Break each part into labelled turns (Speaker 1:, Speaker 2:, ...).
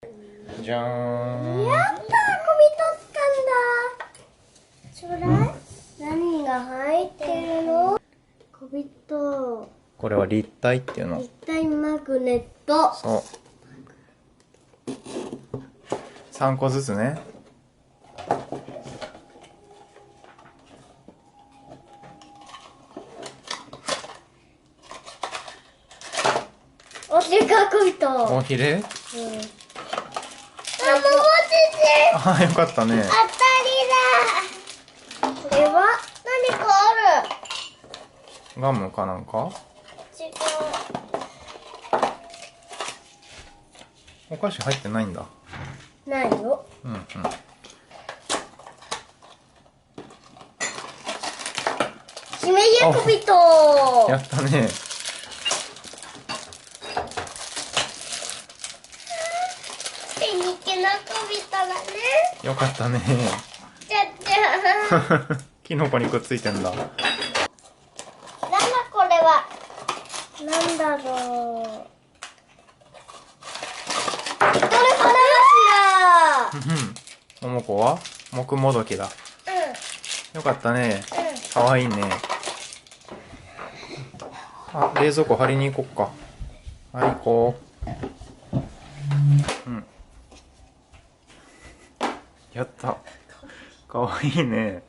Speaker 1: じゃーん。
Speaker 2: やったー、小人つかんだ。ちょうだい。何が入ってるの？小人。
Speaker 1: これは立体っていうの。
Speaker 2: 立体マグネット。
Speaker 1: そう。3個ずつね。
Speaker 2: お、でか小人。
Speaker 1: おひれ？
Speaker 2: うん。あ、ももち
Speaker 1: ああ、よかったね。
Speaker 2: 当たりだ。これは何かある。
Speaker 1: ガムかなんか？
Speaker 2: 違う。
Speaker 1: お菓子入ってないんだ。
Speaker 2: ないよ。
Speaker 1: うんうん。
Speaker 2: しめじや小人。
Speaker 1: やったね。
Speaker 2: 手にけな小人だね。
Speaker 1: よかったね。
Speaker 2: じゃじゃーん。
Speaker 1: キノコにくっついてんだ。
Speaker 2: なんだこれは。なんだろう。これ花
Speaker 1: ももこは木もどきだ。
Speaker 2: 柱。
Speaker 1: よかったね。
Speaker 2: うん。うん。
Speaker 1: かわいいね。あ、冷蔵庫張りに行こっか。はい、行こう。うん。やった。かわいいね。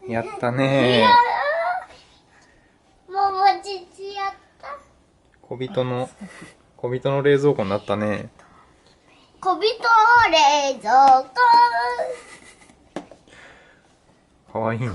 Speaker 1: やったね。
Speaker 2: ももちちやった。
Speaker 1: 小人の冷蔵庫になったね。
Speaker 2: 小人冷蔵庫。
Speaker 1: かわいいね。